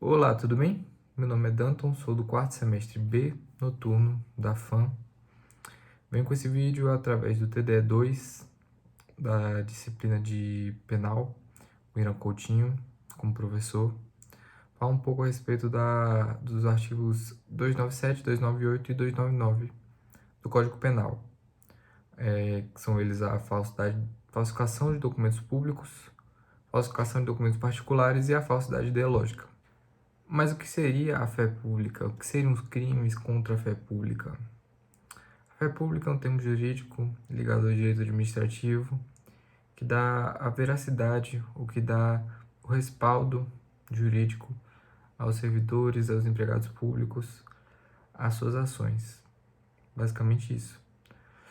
Olá, tudo bem? Meu nome é Danton, sou do quarto semestre B, noturno, da FAM. Venho com esse vídeo através do TDE2, da disciplina de penal, o Irã Coutinho, como professor. Falar um pouco a respeito dos artigos 297, 298 e 299 do Código Penal, que são eles a falsificação de documentos públicos, falsificação de documentos particulares e a falsidade ideológica. Mas o que seria a fé pública? O que seriam os crimes contra a fé pública? A fé pública é um termo jurídico ligado ao direito administrativo que dá a veracidade, o que dá o respaldo jurídico aos servidores, aos empregados públicos, às suas ações. Basicamente isso.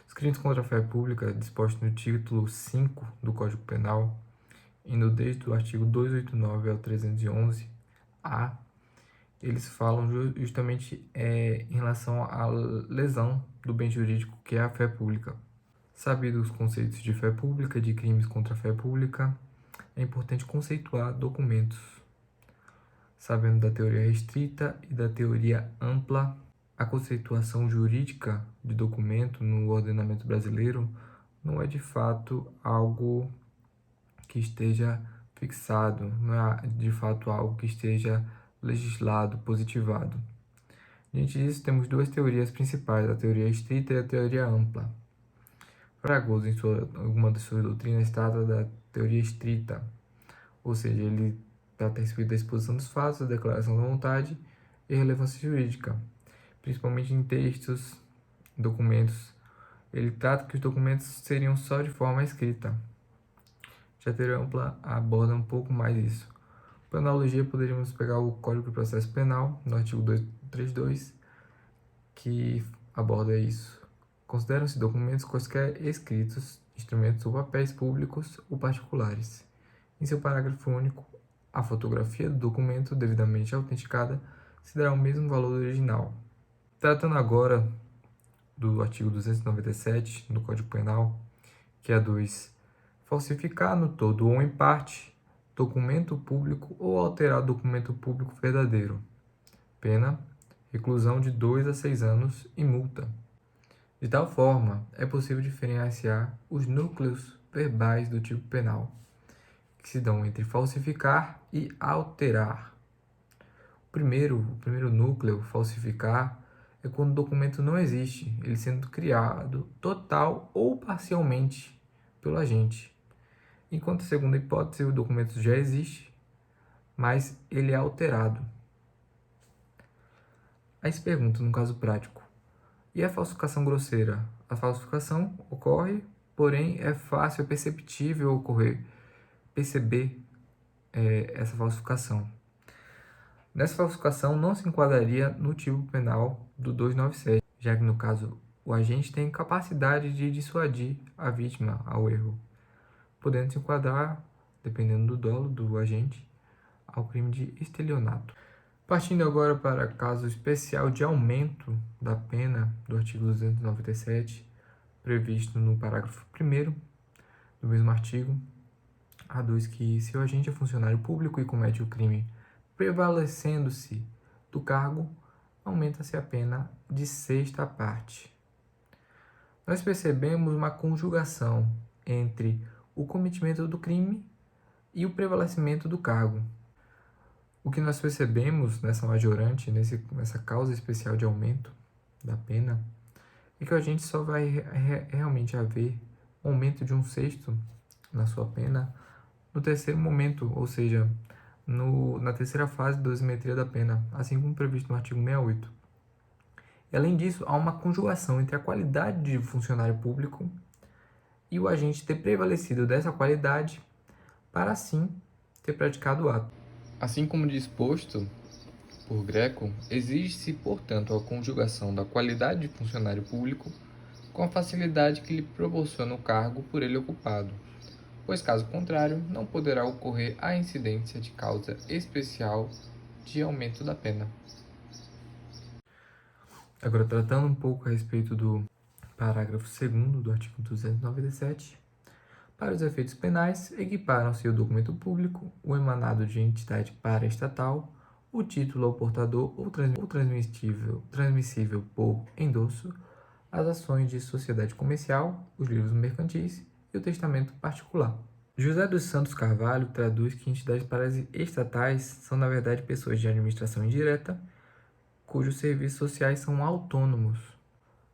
Os crimes contra a fé pública, dispostos no título 5 do Código Penal, indo desde o artigo 289 ao 311-A, eles falam justamente em relação à lesão do bem jurídico, que é a fé pública. Sabidos os conceitos de fé pública, de crimes contra a fé pública, é importante conceituar documentos. Sabendo da teoria restrita e da teoria ampla, a conceituação jurídica de documento no ordenamento brasileiro não é de fato algo que esteja fixado, não é de fato algo que esteja legislado, positivado. Diante disso, temos duas teorias principais, a teoria estrita e a teoria ampla. Fragoso, em alguma de suas doutrinas, trata da teoria estrita, ou seja, ele trata a respeito da exposição dos fatos, da declaração da vontade e relevância jurídica, principalmente em textos, documentos. Ele trata que os documentos seriam só de forma escrita. Já a teoria ampla aborda um pouco mais isso. Por analogia, poderíamos pegar o Código de Processo Penal, no artigo 232, que aborda isso. Consideram-se documentos quaisquer escritos, instrumentos ou papéis públicos ou particulares. Em seu parágrafo único, a fotografia do documento devidamente autenticada se dará o mesmo valor do original. Tratando agora do artigo 297 do Código Penal, que é a 2, falsificar no todo ou em parte documento público ou alterar documento público verdadeiro. Pena, reclusão de 2 a 6 anos e multa. De tal forma, é possível diferenciar os núcleos verbais do tipo penal, que se dão entre falsificar e alterar. O primeiro núcleo, falsificar, é quando o documento não existe, ele sendo criado total ou parcialmente pelo agente. Enquanto a segunda hipótese, o documento já existe, mas ele é alterado. Aí se pergunta, no caso prático, e a falsificação grosseira? A falsificação ocorre, porém é fácil, é perceptível perceber essa falsificação. Nessa falsificação não se enquadraria no tipo penal do 297, já que no caso o agente tem capacidade de dissuadir a vítima ao erro, podendo se enquadrar, dependendo do dolo do agente, ao crime de estelionato. Partindo agora para caso especial de aumento da pena do artigo 297, previsto no parágrafo 1º do mesmo artigo, aduz que se o agente é funcionário público e comete o crime prevalecendo-se do cargo, aumenta-se a pena de sexta parte. Nós percebemos uma conjugação entre o cometimento do crime e o prevalecimento do cargo. O que nós percebemos nessa majorante, nessa causa especial de aumento da pena, é que o agente só vai realmente haver um aumento de 1/6 na sua pena no terceiro momento, ou seja, na terceira fase da dosimetria da pena, assim como previsto no artigo 68. E, além disso, há uma conjugação entre a qualidade de funcionário público e o agente ter prevalecido dessa qualidade para, assim, ter praticado o ato. Assim como disposto por Greco, exige-se, portanto, a conjugação da qualidade de funcionário público com a facilidade que lhe proporciona o cargo por ele ocupado, pois, caso contrário, não poderá ocorrer a incidência de causa especial de aumento da pena. Agora, tratando um pouco a respeito do parágrafo 2º do artigo 297, para os efeitos penais, equiparam-se o documento público, o emanado de entidade paraestatal o título ao portador ou transmissível por endosso, as ações de sociedade comercial, os livros mercantis e o testamento particular. José dos Santos Carvalho traduz que entidades paraestatais são, na verdade, pessoas de administração indireta, cujos serviços sociais são autônomos.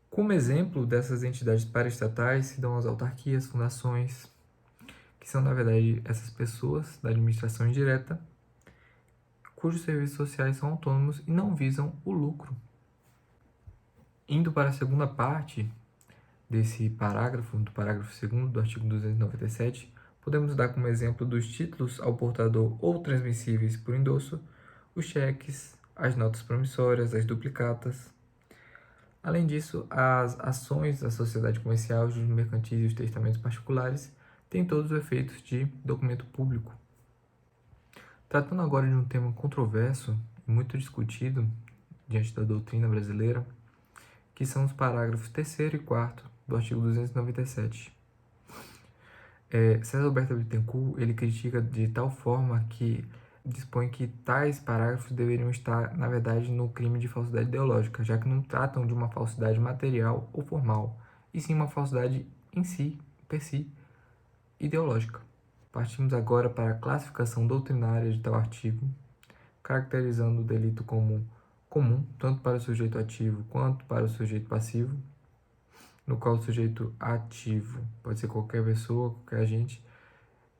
Como exemplo dessas entidades paraestatais se dão as autarquias, fundações, que são, na verdade, essas pessoas da administração indireta, cujos serviços sociais são autônomos e não visam o lucro. Indo para a segunda parte desse parágrafo, do parágrafo 2º do artigo 297, podemos dar como exemplo dos títulos ao portador ou transmissíveis por endosso, os cheques, as notas promissórias, as duplicatas. Além disso, as ações da sociedade comercial, os mercantis e os testamentos particulares têm todos os efeitos de documento público. Tratando agora de um tema controverso e muito discutido diante da doutrina brasileira, que são os parágrafos 3º e 4º do artigo 297. César Alberto Bittencourt, ele critica de tal forma que dispõe que tais parágrafos deveriam estar, na verdade, no crime de falsidade ideológica, já que não tratam de uma falsidade material ou formal, e sim uma falsidade em si, per si, ideológica. Partimos agora para a classificação doutrinária de tal artigo, caracterizando o delito como comum, tanto para o sujeito ativo quanto para o sujeito passivo, no qual o sujeito ativo pode ser qualquer pessoa, qualquer agente,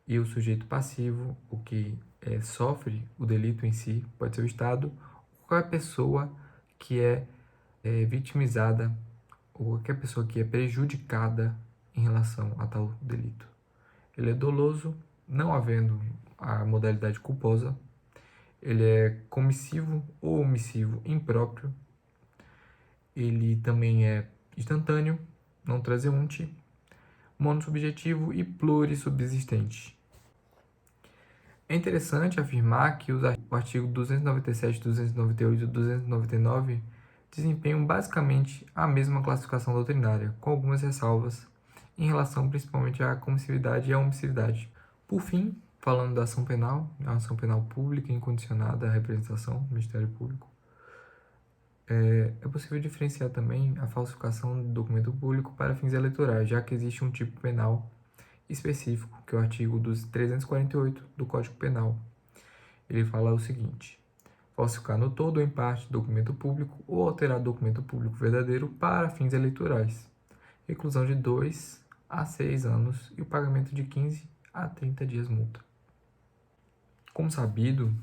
e o sujeito passivo, o que sofre o delito em si, pode ser o Estado, ou qualquer pessoa que é vitimizada, ou qualquer pessoa que é prejudicada em relação a tal delito. Ele é doloso, não havendo a modalidade culposa, ele é comissivo ou omissivo impróprio, ele também é instantâneo, não transeunte, monossubjetivo e plurissubsistente. É interessante afirmar que o artigo 297, 298 e 299 desempenham basicamente a mesma classificação doutrinária, com algumas ressalvas em relação principalmente à comissividade e à omissividade. Por fim, falando da ação penal, a ação penal pública incondicionada à representação do Ministério Público, é possível diferenciar também a falsificação de documento público para fins eleitorais, já que existe um tipo penal específico, que é o artigo 348 do Código Penal. Ele fala o seguinte: falsificar no todo ou em parte documento público ou alterar documento público verdadeiro para fins eleitorais. Reclusão de 2 a 6 anos e o pagamento de 15 a 30 dias multa. Como sabido,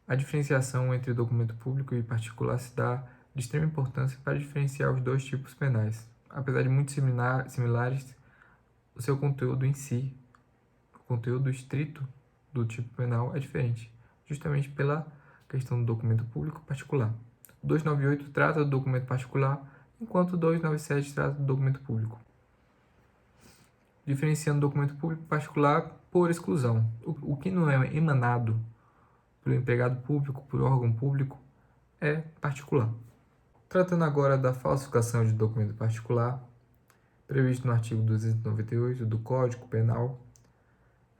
a diferenciação entre documento público e particular se dá de extrema importância para diferenciar os dois tipos penais. Apesar de muito similares, o seu conteúdo em si, o conteúdo estrito do tipo penal é diferente, justamente pela questão do documento público particular. O 298 trata do documento particular, enquanto o 297 trata do documento público. Diferenciando documento público particular por exclusão. O que não é emanado pelo empregado público, por órgão público, é particular. Tratando agora da falsificação de documento particular, previsto no artigo 298 do Código Penal,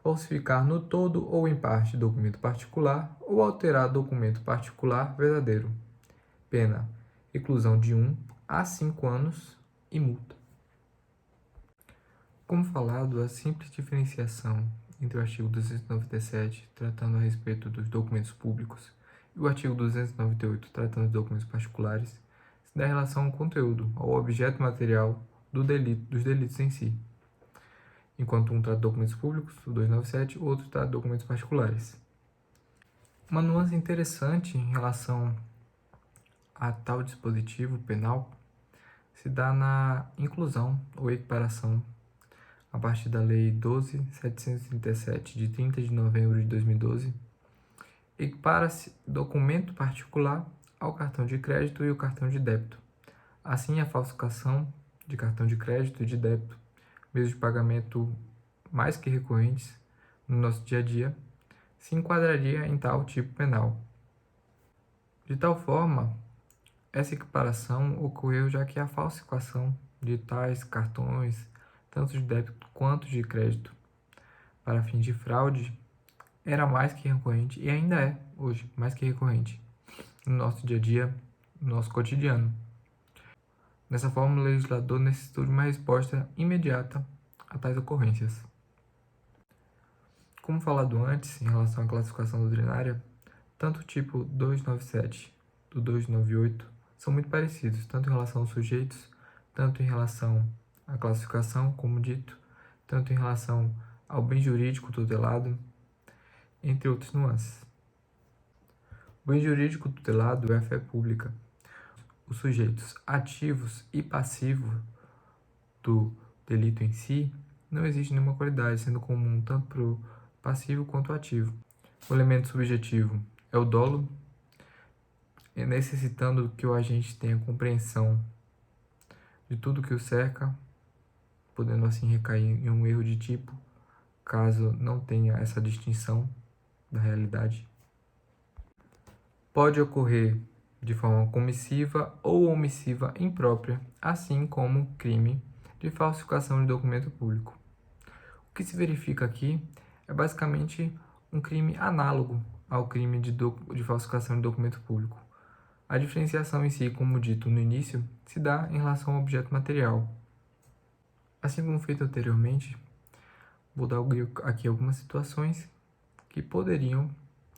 falsificar no todo ou em parte documento particular ou alterar documento particular verdadeiro. Pena: reclusão de 1 a 5 anos e multa. Como falado, a simples diferenciação entre o artigo 297, tratando a respeito dos documentos públicos, e o artigo 298, tratando dos documentos particulares, se dá em relação ao conteúdo, ao objeto material dos delitos em si. Enquanto um trata de documentos públicos, o 297, o outro trata de documentos particulares. Uma nuance interessante em relação a tal dispositivo penal se dá na inclusão ou equiparação, a partir da Lei 12.737, de 30 de novembro de 2012, equipara-se documento particular ao cartão de crédito e o cartão de débito. Assim, a falsificação de cartão de crédito e de débito, meios de pagamento mais que recorrentes no nosso dia a dia, se enquadraria em tal tipo penal. De tal forma, essa equiparação ocorreu já que a falsificação de tais cartões, tanto de débito quanto de crédito, para fins de fraude, era mais que recorrente, e ainda é, hoje, mais que recorrente, no nosso dia a dia, no nosso cotidiano. Dessa forma, o legislador necessitou de uma resposta imediata a tais ocorrências. Como falado antes, em relação à classificação doutrinária, tanto o tipo 297 do 298 são muito parecidos, tanto em relação aos sujeitos, tanto em relação à classificação, como dito, tanto em relação ao bem jurídico tutelado, entre outras nuances. O bem jurídico tutelado é a fé pública. Os sujeitos ativos e passivos do delito em si não existe nenhuma qualidade, sendo comum tanto para o passivo quanto o ativo. O elemento subjetivo é o dolo, necessitando que o agente tenha compreensão de tudo que o cerca, podendo assim recair em um erro de tipo, caso não tenha essa distinção da realidade. Pode ocorrer de forma comissiva ou omissiva imprópria, assim como crime de falsificação de documento público. O que se verifica aqui é basicamente um crime análogo ao crime de falsificação de documento público. A diferenciação em si, como dito no início, se dá em relação ao objeto material. Assim como feito anteriormente, vou dar aqui algumas situações que poderiam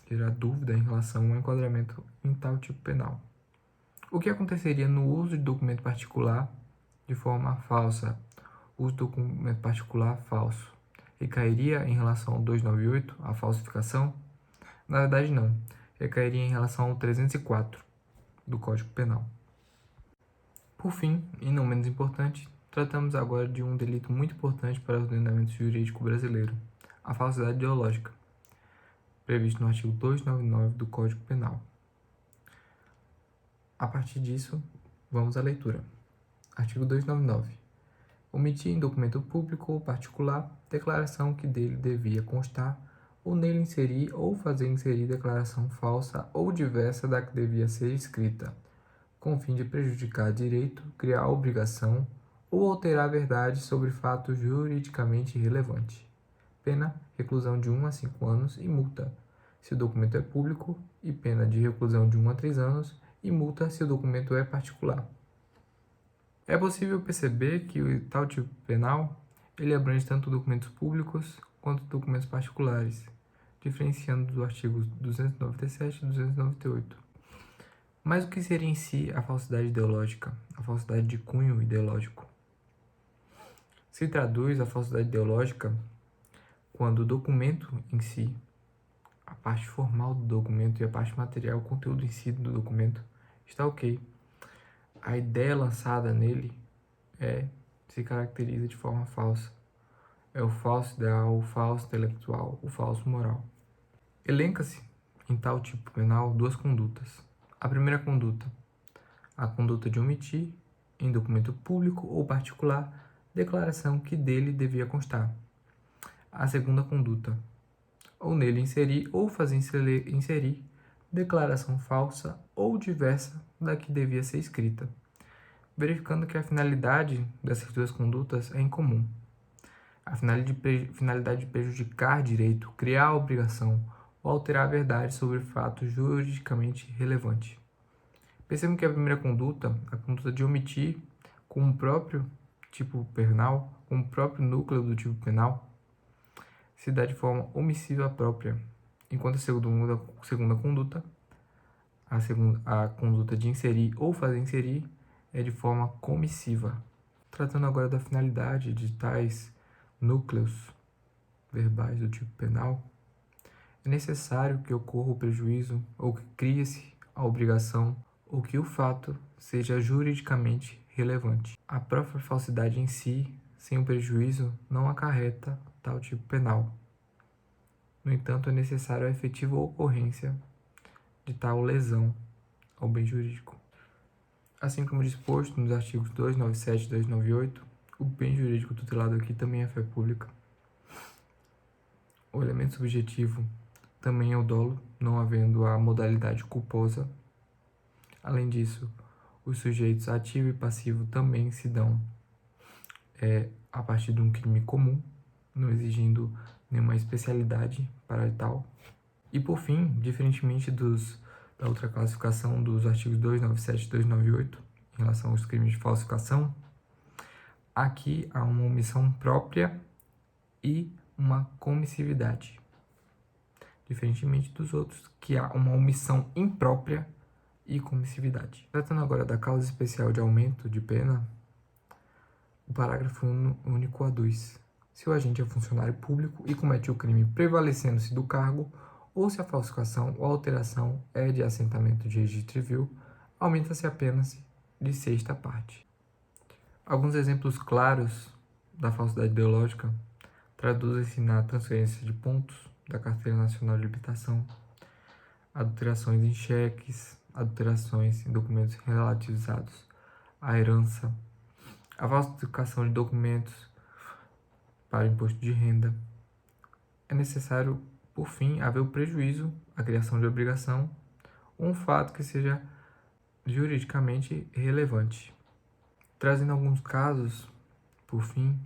gerar dúvida em relação ao enquadramento em tal tipo penal. O que aconteceria no uso de documento particular de forma falsa? O uso de documento particular falso recairia em relação ao 298, a falsificação? Na verdade, não. Recairia em relação ao 304 do Código Penal. Por fim, e não menos importante, tratamos agora de um delito muito importante para o ordenamento jurídico brasileiro, a falsidade ideológica, previsto no artigo 299 do Código Penal. A partir disso, vamos à leitura. Artigo 299. Omitir em documento público ou particular declaração que dele devia constar, ou nele inserir ou fazer inserir declaração falsa ou diversa da que devia ser escrita, com o fim de prejudicar direito, criar obrigação ou alterar a verdade sobre fato juridicamente relevante. Pena, reclusão de 1 a 5 anos e multa, se o documento é público, e pena de reclusão de 1 a 3 anos e multa se o documento é particular. É possível perceber que o tal tipo penal ele abrange tanto documentos públicos quanto documentos particulares, diferenciando dos artigos 297 e 298. Mas o que seria em si a falsidade ideológica, a falsidade de cunho ideológico? Se traduz a falsidade ideológica quando o documento em si, a parte formal do documento e a parte material, o conteúdo em si do documento, está ok. A ideia lançada nele se caracteriza de forma falsa. É o falso ideal, o falso intelectual, o falso moral. Elenca-se, em tal tipo penal, duas condutas. A primeira conduta, a conduta de omitir, em documento público ou particular, declaração que dele devia constar. A segunda conduta, ou nele inserir ou fazer inserir declaração falsa ou diversa da que devia ser escrita, verificando que a finalidade dessas duas condutas é incomum. A finalidade de prejudicar direito, criar obrigação ou alterar a verdade sobre fato juridicamente relevante. Percebam que a primeira conduta, a conduta de omitir com o próprio tipo penal, com o próprio núcleo do tipo penal, se dá de forma omissiva própria, enquanto a segunda conduta, a conduta de inserir ou fazer inserir, é de forma comissiva. Tratando agora da finalidade de tais núcleos verbais do tipo penal, é necessário que ocorra o prejuízo ou que crie-se a obrigação ou que o fato seja juridicamente relevante. A própria falsidade em si, sem o prejuízo, não acarreta tal tipo penal. No entanto, é necessário a efetiva ocorrência de tal lesão ao bem jurídico. Assim como disposto nos artigos 297 e 298, o bem jurídico tutelado aqui também é fé pública. O elemento subjetivo também é o dolo, não havendo a modalidade culposa. Além disso, os sujeitos ativo e passivo também se dão a partir de um crime comum, não exigindo nenhuma especialidade para tal. E por fim, diferentemente da outra classificação dos artigos 297 e 298, em relação aos crimes de falsificação, aqui há uma omissão própria e uma comissividade. Diferentemente dos outros, que há uma omissão imprópria e comissividade. Tratando agora da causa especial de aumento de pena, o parágrafo único A2. Se o agente é funcionário público e comete o crime prevalecendo-se do cargo, ou se a falsificação ou alteração é de assentamento de registro civil, aumenta-se a pena de sexta parte. Alguns exemplos claros da falsidade ideológica traduzem-se na transferência de pontos da Carteira Nacional de Habilitação, adulterações em cheques, adulterações em documentos relativizados à herança, a falsificação de documentos para imposto de renda. É necessário, por fim, haver o prejuízo, a criação de obrigação, ou um fato que seja juridicamente relevante. Trazendo alguns casos, por fim,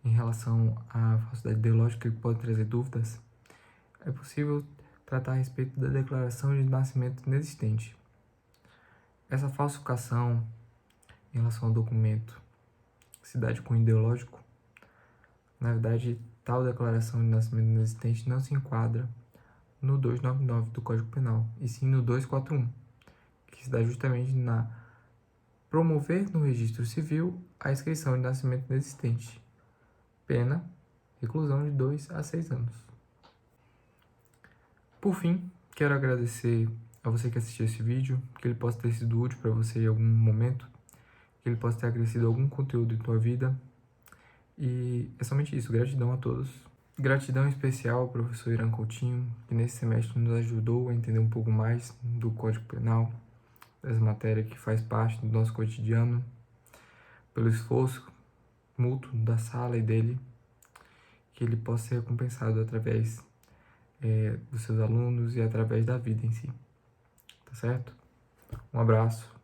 em relação à falsidade ideológica que pode trazer dúvidas, é possível tratar a respeito da declaração de nascimento inexistente. Essa falsificação em relação ao documento que se dá de cunho ideológico, na verdade, tal declaração de nascimento inexistente não se enquadra no 299 do Código Penal, e sim no 241, que se dá justamente na promover no registro civil a inscrição de nascimento inexistente. Pena, reclusão de 2 a 6 anos. Por fim, quero agradecer a você que assistiu esse vídeo, que ele possa ter sido útil para você em algum momento, que ele possa ter acrescido algum conteúdo em tua vida. E é somente isso. Gratidão a todos. Gratidão especial ao professor Irã Coutinho, que nesse semestre nos ajudou a entender um pouco mais do Código Penal, dessa matéria que faz parte do nosso cotidiano, pelo esforço mútuo da sala e dele, que ele possa ser recompensado através dos seus alunos e através da vida em si. Tá certo? Um abraço.